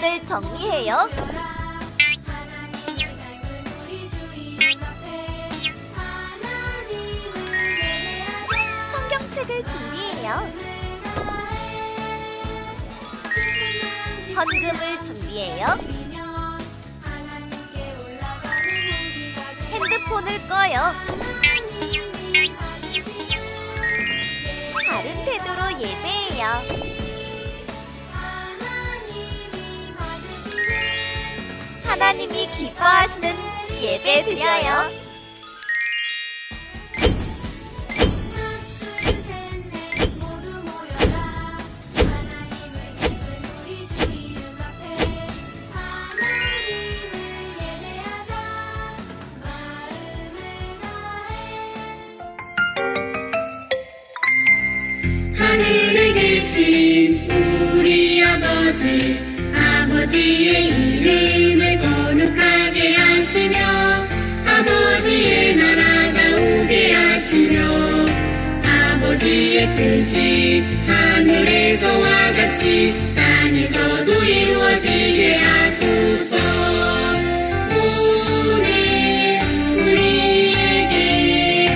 핸드폰을 정리해요. 성경책을 준비해요. 헌금을 준비해요. 핸드폰을 꺼요. 바른 태도로 예배해요. 하나님이 기뻐하시는 예배 드려요. 하늘에 계신 우리 아버지, 아버지의 이름을 거룩하게 하시며 아버지의 나라가 오게 하시며 아버지의 뜻이 하늘에서와 같이 땅에서도 이루어지게 하소서. 오늘 우리에게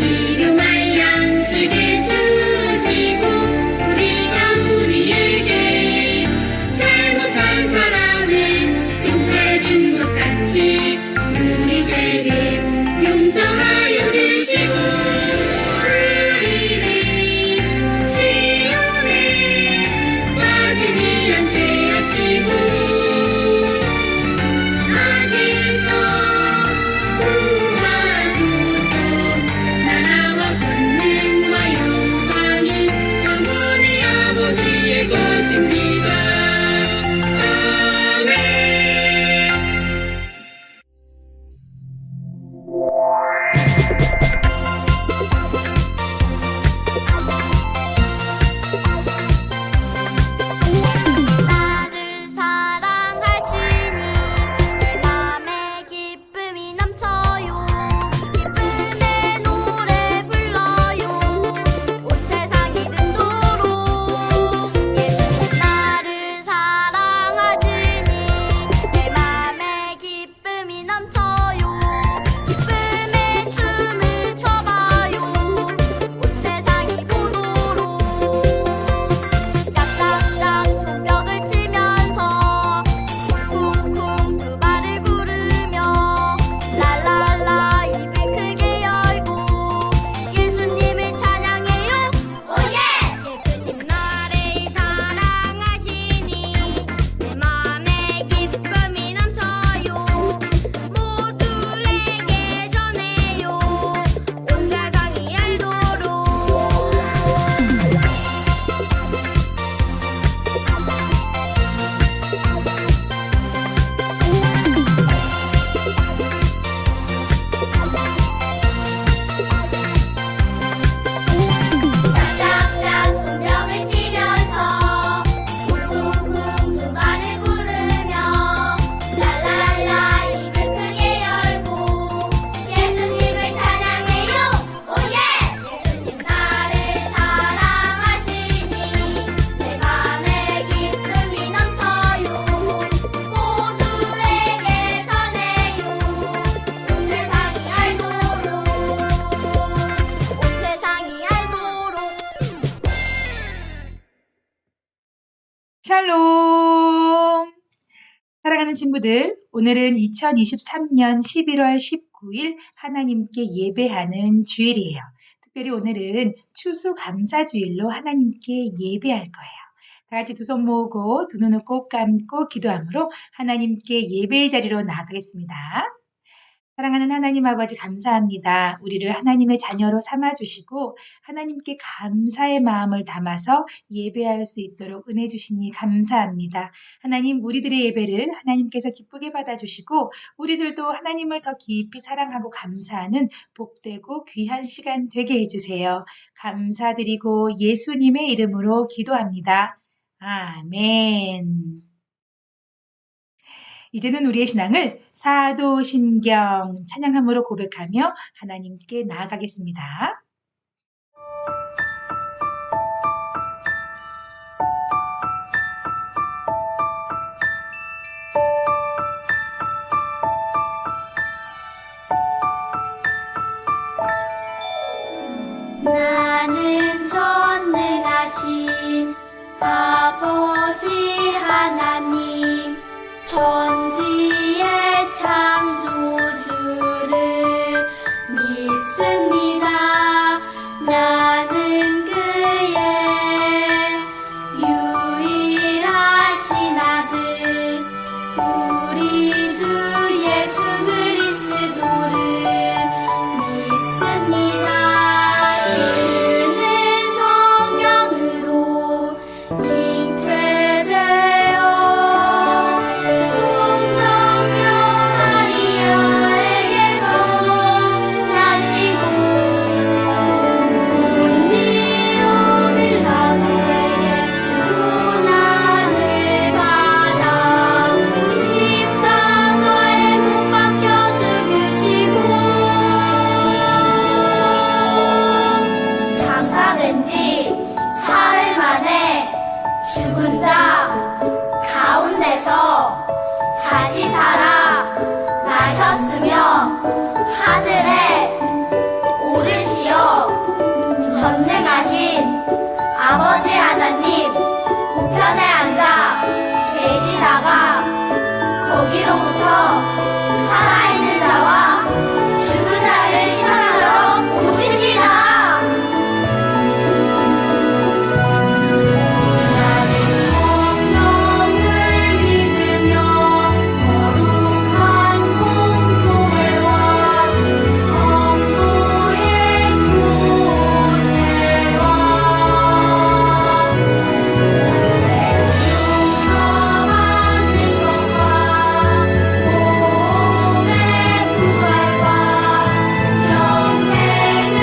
일용할 양식을 주시고 우리에게 잘못한 사람을 용서해 준 것 같이 우리 죄를 용서하여 주시고 우리를 시험에 빠지지 않게 하시고 악에서 구하소서. 나라와 권능과 영광은 영원히 아버지의 것입니다. 아멘. 나를 사랑하시니 내 맘에 기쁨이 넘쳐요. 기쁨의 노래 불러요. 온 세상이 듣도록. 예수님 나를 사랑하시니 내 맘에 기쁨이 넘쳐요. 기쁨의 춤을 춰봐요. 온 세상이 보도록. 짝짝짝 손뼉을 치면서 쿵쿵 두 발을 구르며 랄랄라 입을 크게 열고 예수님을 찬양해요. 오예! 예수님 나를 사랑하시니 내 맘에 기쁨이 넘쳐요. 모두에게 전해요. 온 세상이 알도록. 짝짝짝 손뼉을 치면서 쿵쿵쿵 두 발을 구르며 랄랄라 입을 크게 열고 예수님을 찬양해요. 오예! 예수님 나를 사랑하시니 내 맘에 기쁨이 넘쳐요. 모두에게 전해요. 온 세상이 알도록. 온 세상이 알도록. 샬롬! 사랑하는 친구들, 오늘은 2023년 11월 19일 하나님께 예배하는 주일이에요. 특별히 오늘은 추수감사주일로 하나님께 예배할 거예요. 다 같이 두 손 모으고 두 눈을 꼭 감고 기도함으로 하나님께 예배의 자리로 나아가겠습니다. 사랑하는 하나님 아버지 감사합니다. 우리를 하나님의 자녀로 삼아주시고 하나님께 감사의 마음을 담아서 예배할 수 있도록 은혜 주시니 감사합니다. 하나님 우리들의 예배를 하나님께서 기쁘게 받아주시고 우리들도 하나님을 더 깊이 사랑하고 감사하는 복되고 귀한 시간 되게 해주세요. 감사드리고 예수님의 이름으로 기도합니다. 아멘. 이제는 우리의 신앙을 사도신경 찬양함으로 고백하며 하나님께 나아가겠습니다. 나는 전능하신 아버지 하나님 천지의 창조주를 믿습니다. 나는 그의 유일하신 아들 우리 주 예수 그리스도를 믿습니다. 그는 성령으로 잉태되어 동정녀 마리아에게서 나시고 본디오 빌라도에게 고난을 받아 십자가에 못 박혀 죽으시고 장사된 지 사흘 만에 죽은 자 가운데서 다시 살아 나셨으며 하늘에 오르시어 전능하신 아버지 하나님 우편에 앉아 계시다가 거기로부터 살아있는 자와 죽은 자를 심판하러 오십니다. 나는 성령을 믿으며 거룩한 공교회와 성도의 교제와 생명서 받는 것과 몸의 부활과 영생을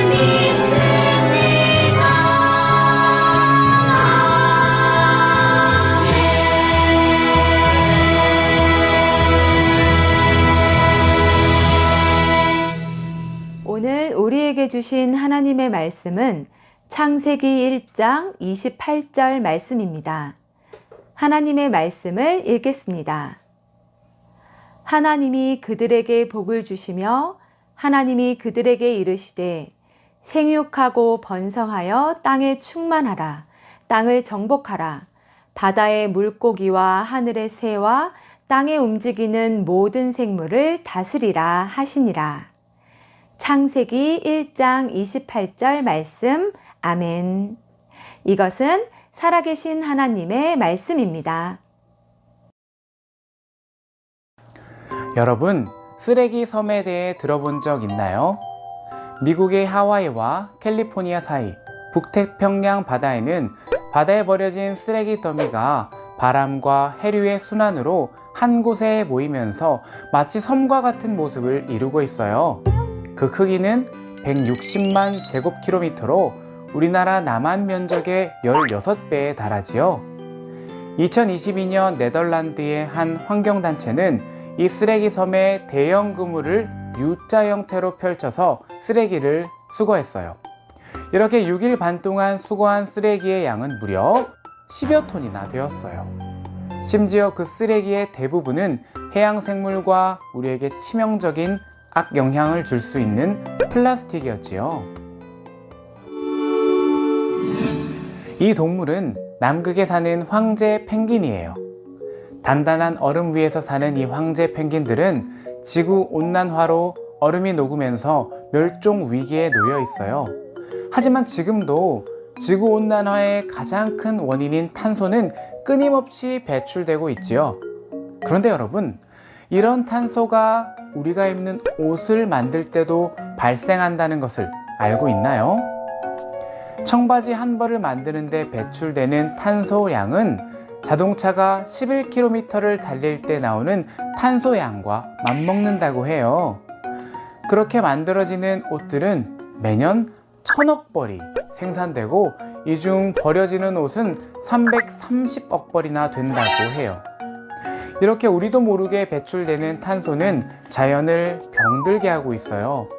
믿습니다. 오늘 우리에게 주신 하나님의 말씀은 창세기 1장 28절 말씀입니다. 하나님의 말씀을 읽겠습니다. 하나님이 그들에게 복을 주시며 하나님이 그들에게 이르시되 생육하고 번성하여 땅에 충만하라. 땅을 정복하라. 바다의 물고기와 하늘의 새와 땅에 움직이는 모든 생물을 다스리라 하시니라. 창세기 1장 28절 말씀. 아멘. 이것은 살아계신 하나님의 말씀입니다. 여러분, 쓰레기 섬에 대해 들어본 적 있나요? 미국의 하와이와 캘리포니아 사이 북태평양 바다에는 바다에 버려진 쓰레기 더미가 바람과 해류의 순환으로 한 곳에 모이면서 마치 섬과 같은 모습을 이루고 있어요. 그 크기는 160만 제곱킬로미터로 우리나라 남한 면적의 16배에 달하지요. 2022년 네덜란드의 한 환경단체는 이 쓰레기 섬에 대형 그물을 U자 형태로 펼쳐서 쓰레기를 수거했어요. 이렇게 6일 반 동안 수거한 쓰레기의 양은 무려 10여 톤이나 되었어요. 심지어 그 쓰레기의 대부분은 해양 생물과 우리에게 치명적인 악영향을 줄 수 있는 플라스틱이었지요. 이 동물은 남극에 사는 황제 펭귄이에요. 단단한 얼음 위에서 사는 이 황제 펭귄들은 지구 온난화로 얼음이 녹으면서 멸종 위기에 놓여 있어요. 하지만 지금도 지구 온난화의 가장 큰 원인인 탄소는 끊임없이 배출되고 있지요. 그런데 여러분, 이런 탄소가 우리가 입는 옷을 만들 때도 발생한다는 것을 알고 있나요? 청바지 한 벌을 만드는데 배출되는 탄소량은 자동차가 11km를 달릴 때 나오는 탄소량과 맞먹는다고 해요. 그렇게 만들어지는 옷들은 매년 1000억 벌이 생산되고 이 중 버려지는 옷은 330억 벌이나 된다고 해요. 이렇게 우리도 모르게 배출되는 탄소는 자연을 병들게 하고 있어요.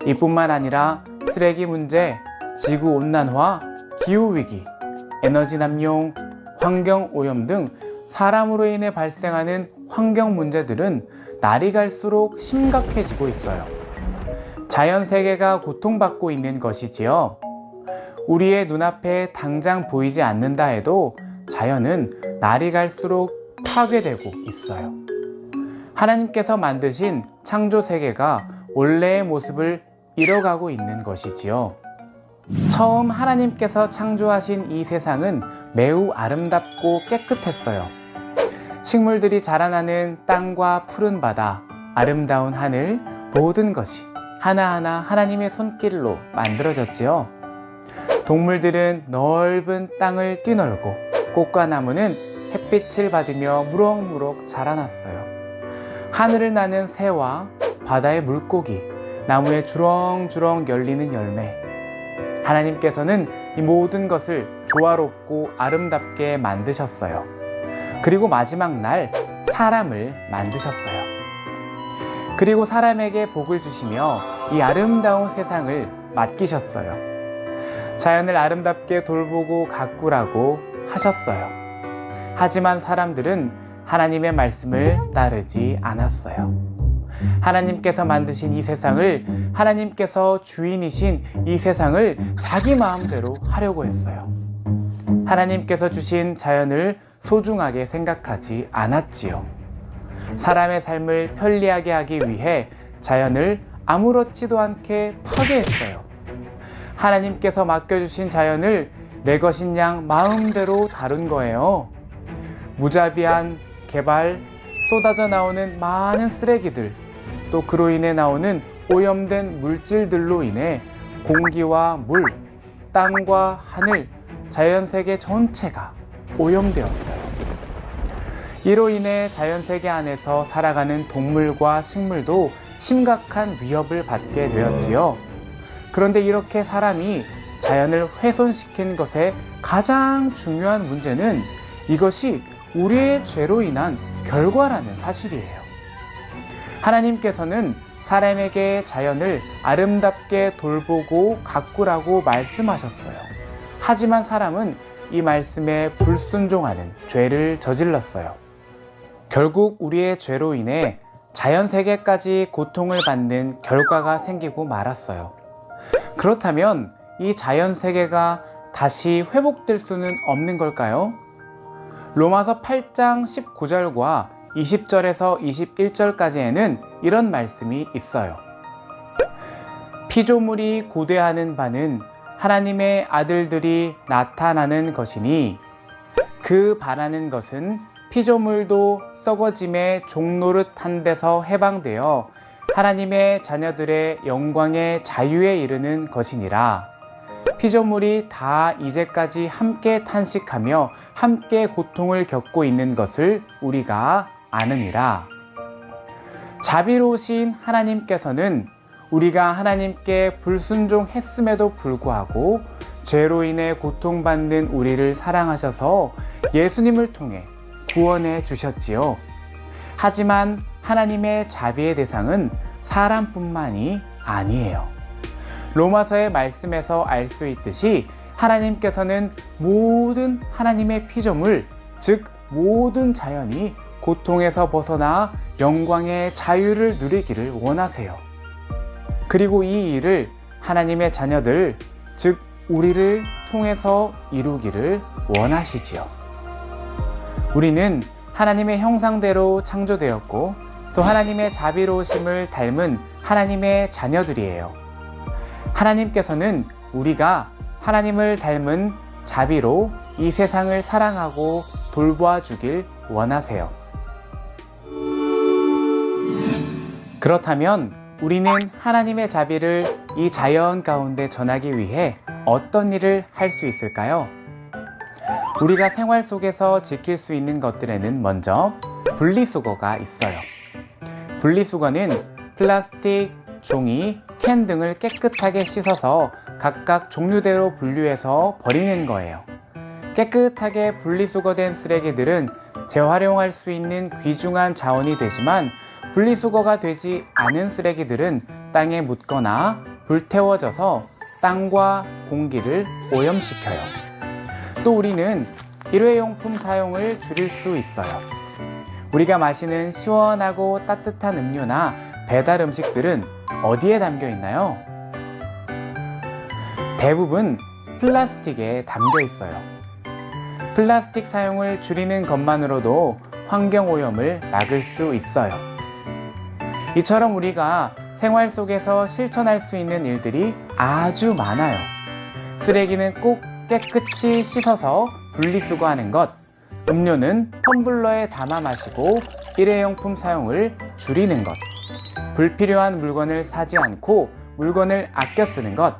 이뿐만 아니라 쓰레기 문제, 지구온난화, 기후위기, 에너지 남용, 환경오염 등 사람으로 인해 발생하는 환경 문제들은 날이 갈수록 심각해지고 있어요. 자연 세계가 고통받고 있는 것이지요. 우리의 눈앞에 당장 보이지 않는다 해도 자연은 날이 갈수록 파괴되고 있어요. 하나님께서 만드신 창조 세계가 원래의 모습을 잃어가고 있는 것이지요. 처음 하나님께서 창조하신 이 세상은 매우 아름답고 깨끗했어요. 식물들이 자라나는 땅과 푸른 바다, 아름다운 하늘, 모든 것이 하나하나 하나님의 손길로 만들어졌지요. 동물들은 넓은 땅을 뛰놀고 꽃과 나무는 햇빛을 받으며 무럭무럭 자라났어요. 하늘을 나는 새와 바다의 물고기, 나무에 주렁주렁 열리는 열매. 하나님께서는 이 모든 것을 조화롭고 아름답게 만드셨어요. 그리고 마지막 날 사람을 만드셨어요. 그리고 사람에게 복을 주시며 이 아름다운 세상을 맡기셨어요. 자연을 아름답게 돌보고 가꾸라고 하셨어요. 하지만 사람들은 하나님의 말씀을 따르지 않았어요. 하나님께서 만드신 이 세상을, 하나님께서 주인이신 이 세상을 자기 마음대로 하려고 했어요. 하나님께서 주신 자연을 소중하게 생각하지 않았지요. 사람의 삶을 편리하게 하기 위해 자연을 아무렇지도 않게 파괴했어요. 하나님께서 맡겨주신 자연을 내 것인 양 마음대로 다룬 거예요. 무자비한 개발, 쏟아져 나오는 많은 쓰레기들, 또 그로 인해 나오는 오염된 물질들로 인해 공기와 물, 땅과 하늘, 자연세계 전체가 오염되었어요. 이로 인해 자연세계 안에서 살아가는 동물과 식물도 심각한 위협을 받게 되었지요. 그런데 이렇게 사람이 자연을 훼손시킨 것의 가장 중요한 문제는 이것이 우리의 죄로 인한 결과라는 사실이에요. 하나님께서는 사람에게 자연을 아름답게 돌보고 가꾸라고 말씀하셨어요. 하지만 사람은 이 말씀에 불순종하는 죄를 저질렀어요. 결국 우리의 죄로 인해 자연 세계까지 고통을 받는 결과가 생기고 말았어요. 그렇다면 이 자연 세계가 다시 회복될 수는 없는 걸까요? 로마서 8장 19절과 20절에서 21절까지에는 이런 말씀이 있어요. 피조물이 고대하는 바는 하나님의 아들들이 나타나는 것이니 그 바라는 것은 피조물도 썩어짐의 종노릇한 데서 해방되어 하나님의 자녀들의 영광의 자유에 이르는 것이니라. 피조물이 다 이제까지 함께 탄식하며 함께 고통을 겪고 있는 것을 우리가 아느니라. 자비로우신 하나님께서는 우리가 하나님께 불순종했음에도 불구하고 죄로 인해 고통받는 우리를 사랑하셔서 예수님을 통해 구원해 주셨지요. 하지만 하나님의 자비의 대상은 사람뿐만이 아니에요. 로마서의 말씀에서 알 수 있듯이 하나님께서는 모든 하나님의 피조물, 즉 모든 자연이 고통에서 벗어나 영광의 자유를 누리기를 원하세요. 그리고 이 일을 하나님의 자녀들, 즉 우리를 통해서 이루기를 원하시지요. 우리는 하나님의 형상대로 창조되었고 또 하나님의 자비로우심을 닮은 하나님의 자녀들이에요. 하나님께서는 우리가 하나님을 닮은 자비로 이 세상을 사랑하고 돌보아 주길 원하세요. 그렇다면 우리는 하나님의 자비를 이 자연 가운데 전하기 위해 어떤 일을 할 수 있을까요? 우리가 생활 속에서 지킬 수 있는 것들에는 먼저 분리수거가 있어요. 분리수거는 플라스틱, 종이, 캔 등을 깨끗하게 씻어서 각각 종류대로 분류해서 버리는 거예요. 깨끗하게 분리수거된 쓰레기들은 재활용할 수 있는 귀중한 자원이 되지만 분리수거가 되지 않은 쓰레기들은 땅에 묻거나 불태워져서 땅과 공기를 오염시켜요. 또 우리는 일회용품 사용을 줄일 수 있어요. 우리가 마시는 시원하고 따뜻한 음료나 배달 음식들은 어디에 담겨 있나요? 대부분 플라스틱에 담겨 있어요. 플라스틱 사용을 줄이는 것만으로도 환경오염을 막을 수 있어요. 이처럼 우리가 생활 속에서 실천할 수 있는 일들이 아주 많아요. 쓰레기는 꼭 깨끗이 씻어서 분리수거하는 것, 음료는 텀블러에 담아 마시고 일회용품 사용을 줄이는 것, 불필요한 물건을 사지 않고 물건을 아껴 쓰는 것,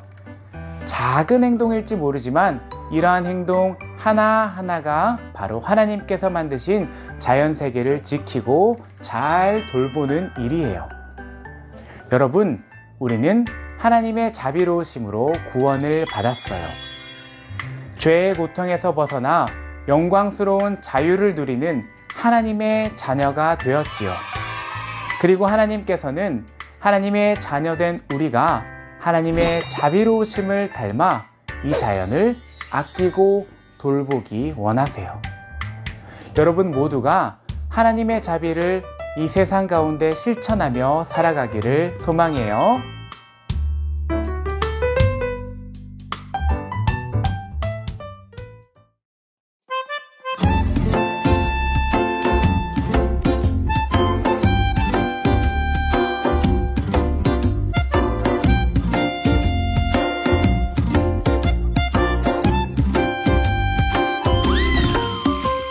작은 행동일지 모르지만 이러한 행동 하나하나가 바로 하나님께서 만드신 자연 세계를 지키고 잘 돌보는 일이에요. 여러분, 우리는 하나님의 자비로우심으로 구원을 받았어요. 죄의 고통에서 벗어나 영광스러운 자유를 누리는 하나님의 자녀가 되었지요. 그리고 하나님께서는 하나님의 자녀된 우리가 하나님의 자비로우심을 닮아 이 자연을 아끼고 돌보기 원하세요. 여러분 모두가 하나님의 자비를 이 세상 가운데 실천하며 살아가기를 소망해요.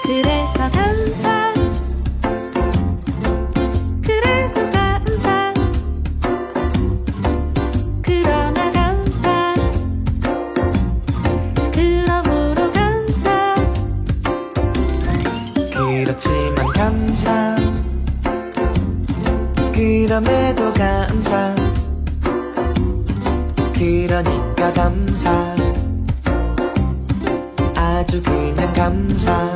그래서 감사 그래도 감사 그러나 감사 그러므로 감사 그렇지만 감사 그럼에도 감사 그러니까 감사 아주 그냥 감사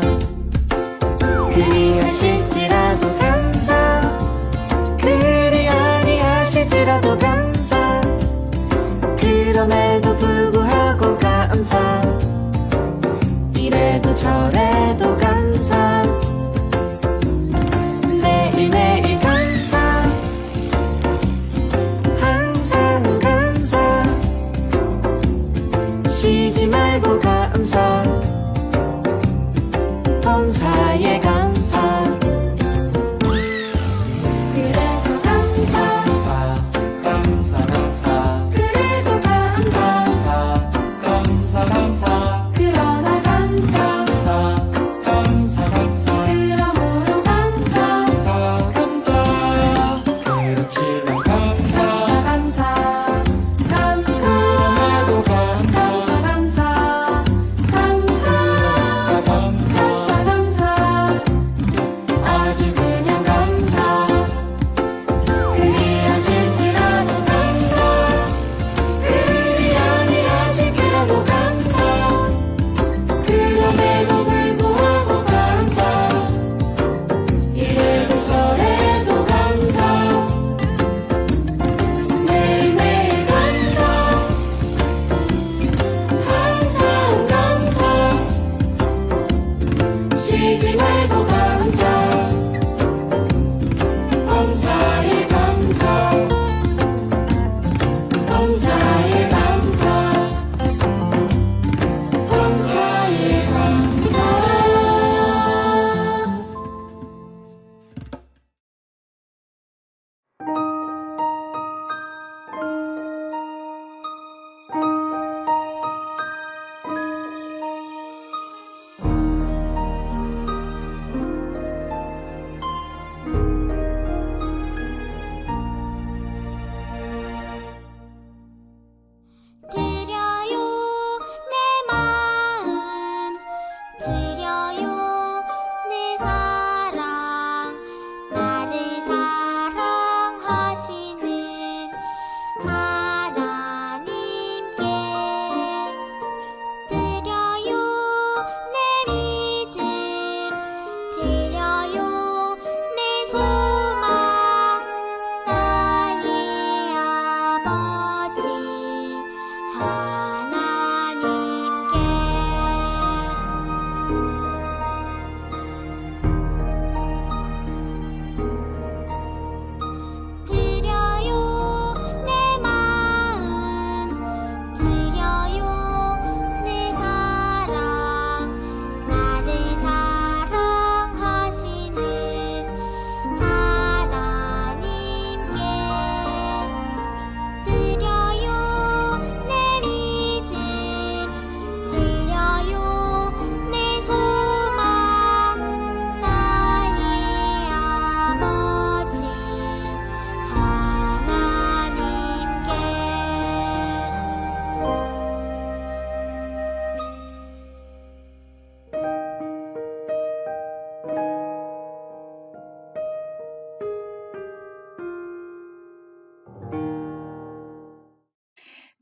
그리 하실지라도 감사 그리 아니하실지라도 감사 그럼에도 불구하고 감사 이래도 저래도 감사 매일매일 감사 항상 감사 쉬지 말고 감사 범사에 감사 그래서 감사 감사 그래도 감사 감사 그러나 감사 그러므로 감사 그렇지만 감사 감사 감사 그럼에도 감사 감사 감사 감사 감사 아주 그냥 감사 그리 하실지라도 감사 그리 아니하실지라도 감사 그럼에도 불구하고 감사 이래도 저래도 감사 매일매일 감사 항상 감사 쉬지 말고 감사 범사에 감사 범사에 감사 범사에 감사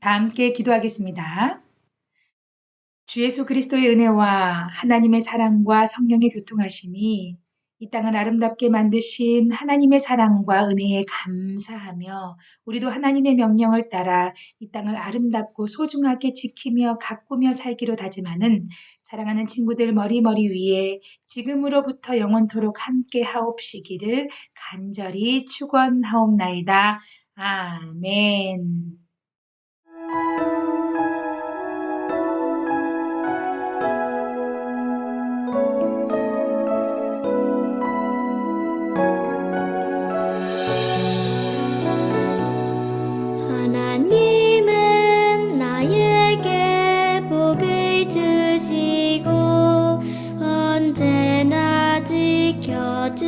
다 함께 기도하겠습니다. 주 예수 그리스도의 은혜와 하나님의 사랑과 성령의 교통하심이 이 땅을 아름답게 만드신 하나님의 사랑과 은혜에 감사하며 우리도 하나님의 명령을 따라 이 땅을 아름답고 소중하게 지키며 가꾸며 살기로 다짐하는 사랑하는 친구들 머리머리 위에 지금으로부터 영원토록 함께 하옵시기를 간절히 축원하옵나이다. 아멘. 하나님은 나에게 복을 주시고 언제나 지켜주시길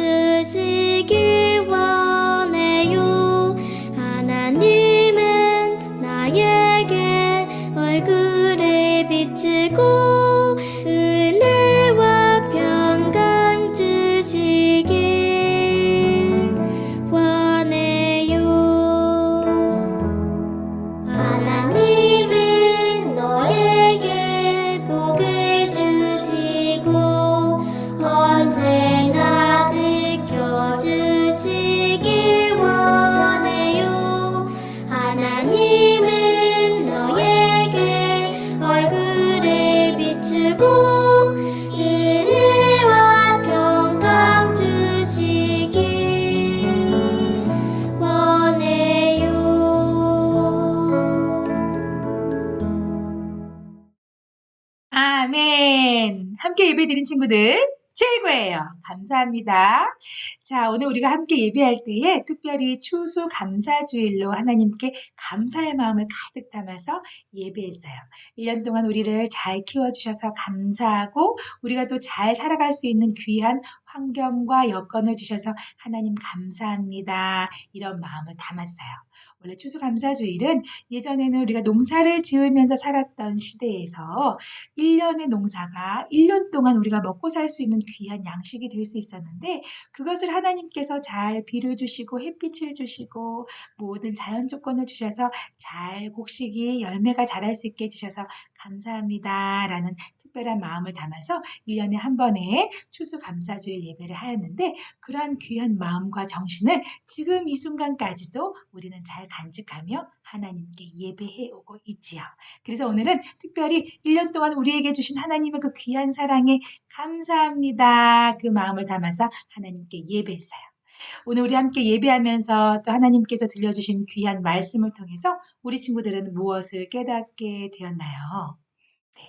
원해요. 하나님은 나에게 얼굴을 비추고 은혜와 평강 주시길 원해요. 하나님은 너에게 복을 주시고 언제나 지켜주시길 원해요. 하나님은 너에게 얼굴을 비추고 은혜와 평강 주시길 원해요. 아멘. 함께 예배드린 친구들 최고예요. 감사합니다. 자, 오늘 우리가 함께 예배할 때에 특별히 추수감사주일로 하나님께 감사의 마음을 가득 담아서 예배했어요. 1년 동안 우리를 잘 키워주셔서 감사하고 우리가 또 잘 살아갈 수 있는 귀한 환경과 여건을 주셔서 하나님 감사합니다. 이런 마음을 담았어요. 원래 추수감사주일은 예전에는 우리가 농사를 지으면서 살았던 시대에서 1년의 농사가 1년 동안 우리가 먹고 살 수 있는 귀한 양식이 될 수 있었는데 그것을 하나님께서 잘 비를 주시고 햇빛을 주시고 모든 자연 조건을 주셔서 잘 곡식이 열매가 자랄 수 있게 해주셔서 감사합니다 라는 특별한 마음을 담아서 1년에 한 번의 추수감사주일 예배를 하였는데 그러한 귀한 마음과 정신을 지금 이 순간까지도 우리는 잘 간직하며 하나님께 예배해 오고 있지요. 그래서 오늘은 특별히 1년 동안 우리에게 주신 하나님의 그 귀한 사랑에 감사합니다. 그 마음을 담아서 하나님께 예배했어요. 오늘 우리 함께 예배하면서 또 하나님께서 들려주신 귀한 말씀을 통해서 우리 친구들은 무엇을 깨닫게 되었나요? 네.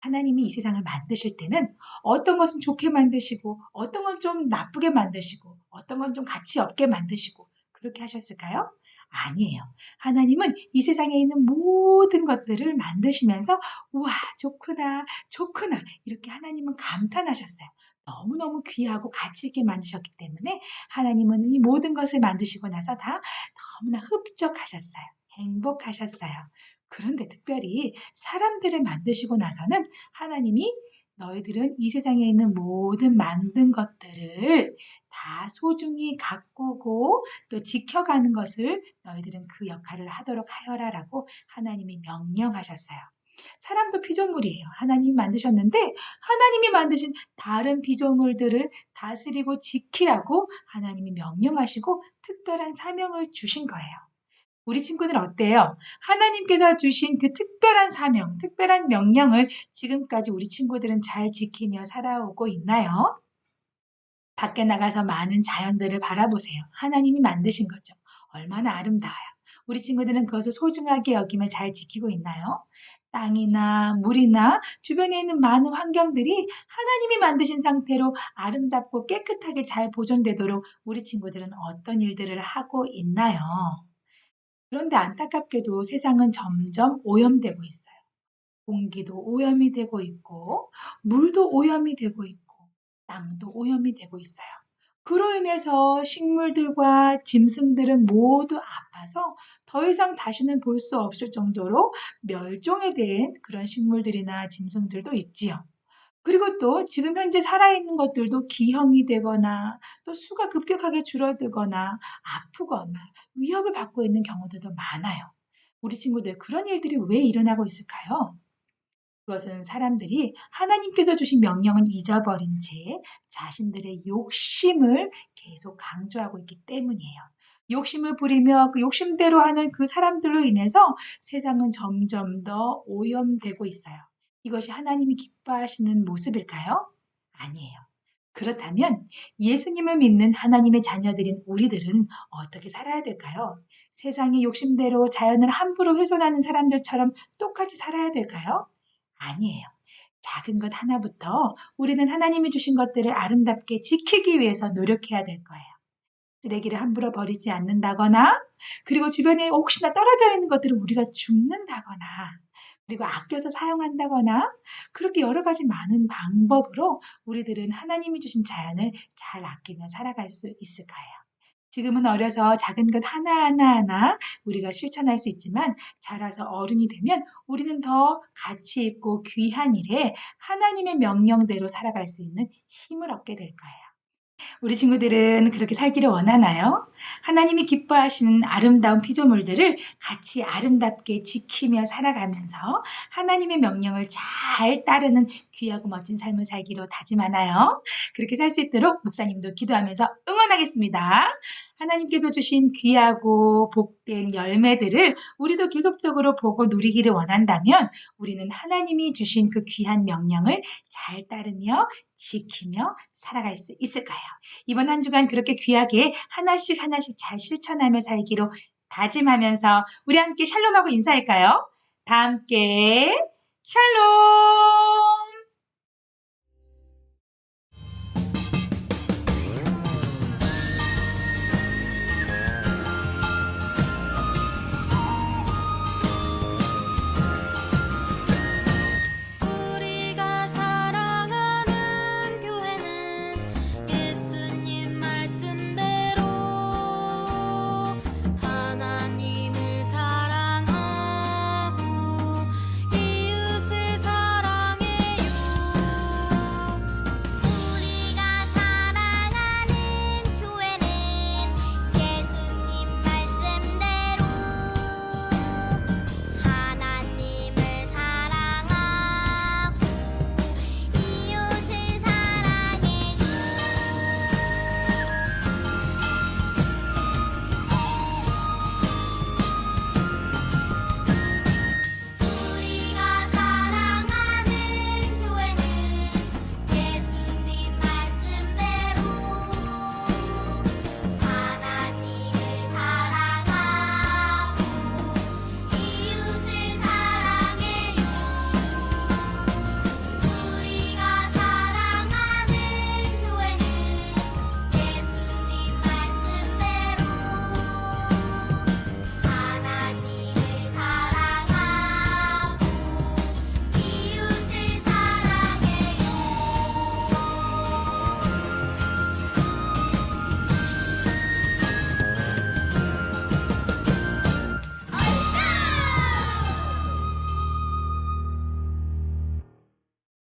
하나님이 이 세상을 만드실 때는 어떤 것은 좋게 만드시고 어떤 건 좀 나쁘게 만드시고 어떤 건 좀 가치 없게 만드시고 그렇게 하셨을까요? 아니에요. 하나님은 이 세상에 있는 모든 것들을 만드시면서 우와 좋구나 좋구나 이렇게 하나님은 감탄하셨어요. 너무너무 귀하고 가치 있게 만드셨기 때문에 하나님은 이 모든 것을 만드시고 나서 다 너무나 흡족하셨어요. 행복하셨어요. 그런데 특별히 사람들을 만드시고 나서는 하나님이 너희들은 이 세상에 있는 모든 만든 것들을 다 소중히 가꾸고 또 지켜가는 것을 너희들은 그 역할을 하도록 하여라 라고 하나님이 명령하셨어요. 사람도 피조물이에요. 하나님이 만드셨는데 하나님이 만드신 다른 피조물들을 다스리고 지키라고 하나님이 명령하시고 특별한 사명을 주신 거예요. 우리 친구는 어때요? 하나님께서 주신 그 특별한 사명, 특별한 명령을 지금까지 우리 친구들은 잘 지키며 살아오고 있나요? 밖에 나가서 많은 자연들을 바라보세요. 하나님이 만드신 거죠. 얼마나 아름다워요. 우리 친구들은 그것을 소중하게 여기며 잘 지키고 있나요? 땅이나 물이나 주변에 있는 많은 환경들이 하나님이 만드신 상태로 아름답고 깨끗하게 잘 보존되도록 우리 친구들은 어떤 일들을 하고 있나요? 그런데 안타깝게도 세상은 점점 오염되고 있어요. 공기도 오염이 되고 있고, 물도 오염이 되고 있고, 땅도 오염이 되고 있어요. 그로 인해서 식물들과 짐승들은 모두 아파서 더 이상 다시는 볼 수 없을 정도로 멸종에 된 그런 식물들이나 짐승들도 있지요. 그리고 또 지금 현재 살아있는 것들도 기형이 되거나 또 수가 급격하게 줄어들거나 아프거나 위협을 받고 있는 경우들도 많아요. 우리 친구들, 그런 일들이 왜 일어나고 있을까요? 그것은 사람들이 하나님께서 주신 명령은 잊어버린 채 자신들의 욕심을 계속 강조하고 있기 때문이에요. 욕심을 부리며 그 욕심대로 하는 그 사람들로 인해서 세상은 점점 더 오염되고 있어요. 이것이 하나님이 기뻐하시는 모습일까요? 아니에요. 그렇다면 예수님을 믿는 하나님의 자녀들인 우리들은 어떻게 살아야 될까요? 세상의 욕심대로 자연을 함부로 훼손하는 사람들처럼 똑같이 살아야 될까요? 아니에요. 작은 것 하나부터 우리는 하나님이 주신 것들을 아름답게 지키기 위해서 노력해야 될 거예요. 쓰레기를 함부로 버리지 않는다거나, 그리고 주변에 혹시나 떨어져 있는 것들을 우리가 줍는다거나, 그리고 아껴서 사용한다거나, 그렇게 여러 가지 많은 방법으로 우리들은 하나님이 주신 자연을 잘 아끼며 살아갈 수 있을 거예요. 지금은 어려서 작은 것 하나하나 우리가 실천할 수 있지만 자라서 어른이 되면 우리는 더 가치 있고 귀한 일에 하나님의 명령대로 살아갈 수 있는 힘을 얻게 될 거예요. 우리 친구들은 그렇게 살기를 원하나요? 하나님이 기뻐하시는 아름다운 피조물들을 같이 아름답게 지키며 살아가면서 하나님의 명령을 잘 따르는 귀하고 멋진 삶을 살기로 다짐하나요? 그렇게 살 수 있도록 목사님도 기도하면서 응원하겠습니다. 하나님께서 주신 귀하고 복된 열매들을 우리도 계속적으로 보고 누리기를 원한다면 우리는 하나님이 주신 그 귀한 명령을 잘 따르며 지키며 살아갈 수 있을 거예요. 이번 한 주간 그렇게 귀하게 하나씩 잘 실천하며 살기로 다짐하면서 우리 함께 샬롬하고 인사할까요? 다 함께 샬롬!